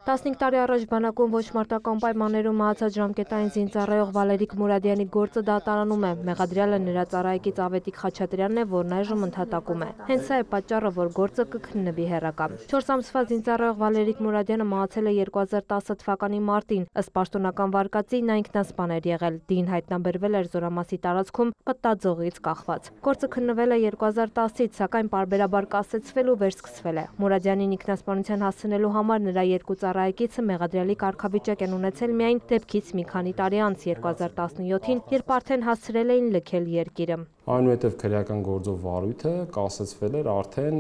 15 տարի առաջ բանակում ոչ մարտական պայմաններում մահացած ժամկետային զինծառայող Վալերիկ Մուրադյանի գործը դատարանում է։ Մեղադրյալը նրա ծառայեկից Ավետիք Խաչատրյանն է, որն այժմ ընդհատակում է։ Հենց սա է պատճառը, որ գործը կքննվի հեռակա։ 4 ամսվա զինծառայող Վալերիկ Մուրադյանը մահացել է 2010 թվականի մարտին։ Ըստ պաշտոնական վարկածի նա ինքնասպան էր եղել։ Դին հայտնաբերվել էր Զորամասի տարածքում պտտաձողից կախված։ Գործը քննվել է 2010-ից, սակայն պարբերաբար կասեցվել ու վերսկսվել է։ Մուրադյանին ինքնասպանության հասցնելու համար նրա երկու ծառայեկիցը մեղադրյալի կարգավիճակ են ունեցել միայն դեպքից մի քանի տարի անց 2017-ին, երբ արդեն հասցրել էին լքել երկիրը։ Այնուհետև քրեական գործով վարույթը կասեցվել էր արդեն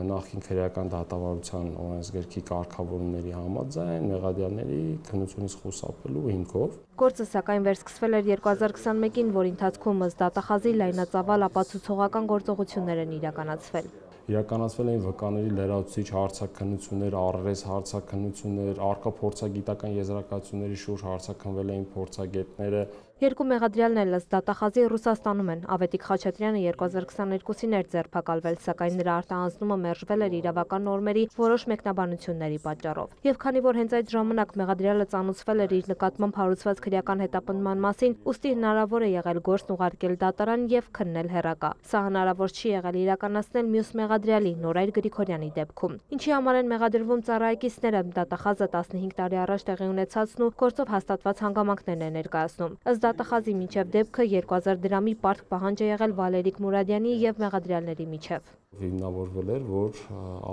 նախկին քրեական դատավարության օրենսգրքի կարգավորումների համաձայն մեղադրյալների քննությունից խուսափելու հիմքով։ Գործը սակայն վերսկսվել էր 2021-ին, որի ընթացքում ըստ դատախազի լայնածավալ ապացուցողական գործողություններ են իրականացվել։ Իրականացվել էին վկաների լրացուցիչ հարցաքննություններ, առերես հարցաքննություններ, առկա փորձագիտական եզրակացությունների շուրջ հարցաքննվել էին փորձագետները։ Երկու մեղադրյալն էլ ըստ դատախազի Ռուսաստանում են։ Ավետիք Խաչատրյանը 2022-ին էր ձերբակալվել, սակայն նրա արտահանձնումը մերժվել էր իրավական նորմերի որոշ մեկնաբանությունների պատճառով։ Եվ քանի որ հենց այդ ժամանակ մեղադրյալը ծանուցվել էր իր նկատմամբ հարուցված քրեական հետապնդման մասին, ուստի հնարավոր է եղել գործն ուղարկել դատարան եւ քննել հեռակա։ Սա հնարավոր չի եղել իրականացնել մյուս մեղադրյալի Նորայր Գրիգորյանի դեպքում։ Ինչի համար են մեղադրվում ծառայեկիցները, դատախազը 15 տարի առաջ տեղի ունեցածն ու գործով հաստատված հանգամանքներն է ներկայացնում։ Ըստ դատախազի մինչև դեպքը 2000 դրամի պարտք պահանջ է եղել Վալերիկ Մուրադյանի եւ մեղադրյալների միջև։ Հիմնավորվել էր, որ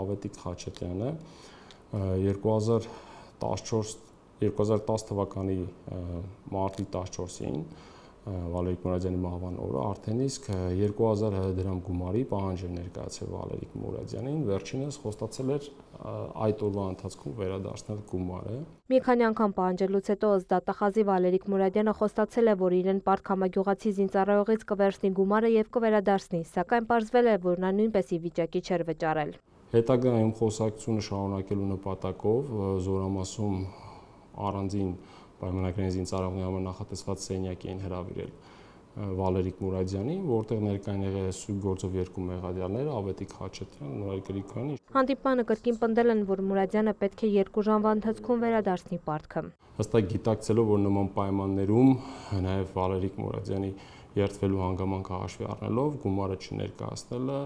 Ավետիք Խաչատրյանը 2010 թվականի մարտի 14-ին Վալերիկ Մուրադյանի մահվան օրը արդեն իսկ 2000 դրամ գումարի պահանջ էր ներկայացել Վալերիկ Մուրադյանին, վերջինս խոստացել էր այդ օրվա ընթացքում վերադարձնել գումարը։ Մի քանի անգամ պահանջելուց հետո ըստ դատախազի Վալերիկ Մուրադյանը խոստացել է, որ իրեն Պարկ համագյուղացի զինծառայողից կվերցնի գումարը եւ կվերադարձնի, սակայն պարզվել է, որ նա նույնպես ի վիճակի չէր վճարել։ Հետագայում խոսակցությունը շարունակելու նպատակով Զորամասում առանձին պայմանագրային զինծառայողների համար նախատեսված սենյակ էին հրավիրել Վալերիկ Մուրադյանին, որտեղ ներկա են եղել սույն գործով երկու մեղադրյալներ, Ավետիք Խաչատրյանը, Նորայր Գրիգորյանը։ Հանդիպմանը կրկին պնդել են, որ Մուրադյանը պետք է 2 ժամվա ընթացքում վերադարձնի պարտքը։ Հստակ գիտակցելով, որ նման պայմաններում նաև Վալերիկ Մուրադյանի երթվելու հանգամանքը հաշվի առնելով գումարը չներկայացնելը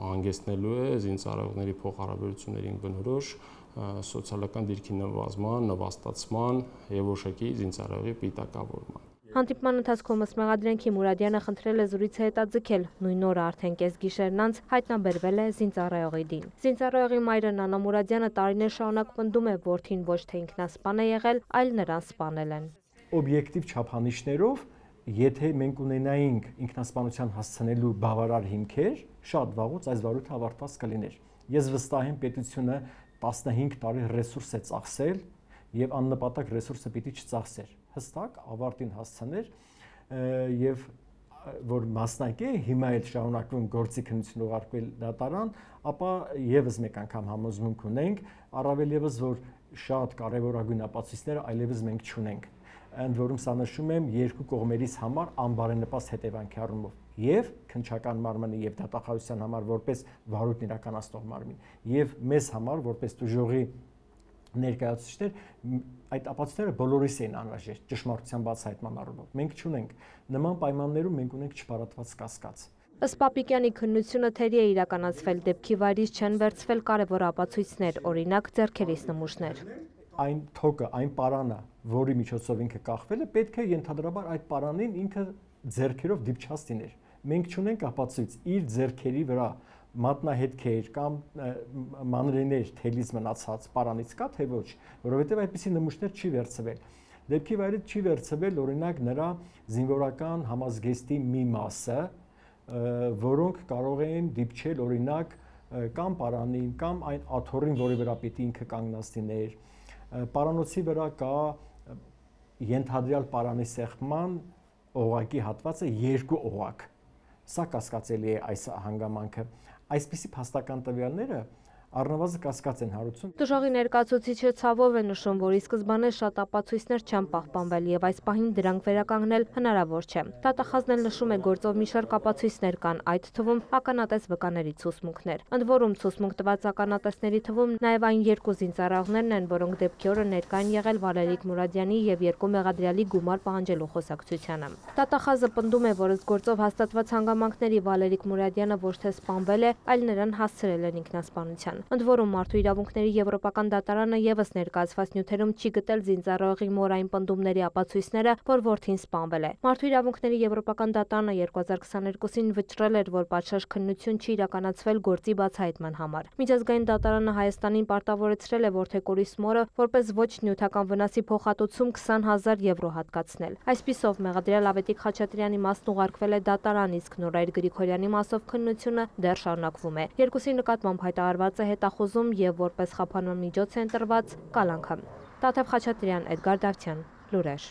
հանգեցնելու է զինծառայողների փոխհարաբերություններին բնորոշ սոցիալական դիրքի նվազման, նվաստացման եւ որոշակի զինծառայողի պիտակավորման։ Հանդիպման ընթացքում ըստ մեղադրանքի Մուրադյանը խնդրել է զրույցը հետաձգել։ Նույն օրը արդեն կես գիշերն անց հայտնաբերվել է զինծառայողի դին։ Զինծառայողի մայրը Նանա Մուրադյանը տարիներ շարունակ պնդում է, որդին ոչ թե ինքնասպան է եղել, այլ նրան սպանել են։ Օբյեկտիվ չափանիշներով, եթե մենք ունենայինք ինքնասպանության հասցնելու բավարար հիմքեր, շատ վաղուց այս վարույթը ավարտված կլիներ։ Ես վստահ եմ, պետությունը 15 տարի ռեսուրս է ծախսել եւ աննպատակ ռեսուրսը պիտի չծախսեր։ Հստակ ավարտին հասցներ եւ որ մասնակի է հիմա էլ շարունակվում գործի քննություն ուղարկվել դատարան, ապա եւս մեկ անգամ համոզմունք ունենք, առավել եւս որ շատ կարեւորագույն ապացույցները այլևս մենք չունենք։ Ընդ որում սա նշում եմ երկու կողմերից համար անբարենպաստ հետևանքի առումով եւ քննչական մարմնի եւ դատախազության համար որպես վարույթ իրականացնող մարմին եւ մեզ համար որպես դժողի ներկայացուցիչներ այդ ապացույցները բոլորիս են անհրաժեշտ ճշմարտության բացահայտման առումով։ Մենք չունենք նման պայմաններում մենք ունենք չփարատված կասկած։ Ըստ Պապիկյանի քննությունը թերի է իրականացվել, դեպքի վայրից չեն վերցվել կարևոր ապացույցներ, օրինակ ձեռքերից նմուշներ։ Այն թոկը, այն պարանը, որի միջոցով ինքը կախվել է, պետք է ենթադրաբար այդ պարանին ինքը ձեռքերով դիպչած լիներ։ Մենք չունենք ապացույց իր ձեռքերի վրա մատնահետքեր կամ մանրէներ թելից մնացած պարանից կա թե ոչ, որովհետև այդպիսի նմուշներ չի վերցվել։ Դեպքի վայրից չի վերցվել օրինակ նրա զինվորական համազգեստի մի մասը, որոնք կարող են դիպչել օրինակ կամ պարանին կամ այն աթոռին, որի վրա պիտի ինքը կանգնած լիներ։ Պարանոցի վրա կա ենթադրյալ պարանի սեղմման օղակի հատվածը երկու օղակ։ Սա կասկածելի է այս հանգամանքը։ Այսպիսի փաստական տվյալները առնվազն կասկած են հարուցում։ Տուժողի ներկայացուցիչը ցավով է նշում, որ ի սկզբանե շատ ապացույցներ չեն պահպանվել եւ այս պահին դրանք վերականգնել հնարավոր չէ։ Դատախազն էլ նշում է, գործով մի շարք ապացույցներ կան, այդ թվում ականատես վկաների ցուցմունքներ։ Ընդ որում ցուցմունք տված ականատեսների թվում նաեւ այն երկու զինծառայողներն են, որոնք դեպքի օրը ներկա են եղել Վալերիկ Մուրադյանի եւ երկու մեղադրյալի գումար պահանջելու խոսակցությանը։ Դատախազը պնդում է, որ ըստ գործով հաստատված հանգամանքների Վալերիկ Մուրադյանը ոչ թե սպանվել է, այլ նրան հասցրել են ինքնասպանության։ Ընդ որում Մարդու իրավունքների Եվրոպական դատարանը եւս ներկայացված նյութերում չի գտել զինծառայողի մորային պնդումների ապացույցները, որ որդին սպանվել է։ Մարդու իրավունքների Եվրոպական դատարանը 2022-ին վճռել էր, որ պատշաճ քննություն չի իրականացվել գործի բացահայտման համար։ Միջազգային դատարանը Հայաստանին պարտավորեցրել է որդեկորիս մորը որպես ոչ նյութական վնասի փոխհատուցում 20,000 եվրո հատկացնել։ Այսպիսով մեղադրյալ Ավետիք Խաչատրյանի մասն ուղարկվել է դատարան, իսկ Նորայր Գրիգորյանի մասով քննությունը դեռ շարունակվում է։ Երկուսի նկատմամբ հայտարարված է հետախուզում եւ որպես խափանման միջոց է ընտրված կալանքը։ Տաթև Խաչատրյան, Էդգար Դավթյան, Լուրեր։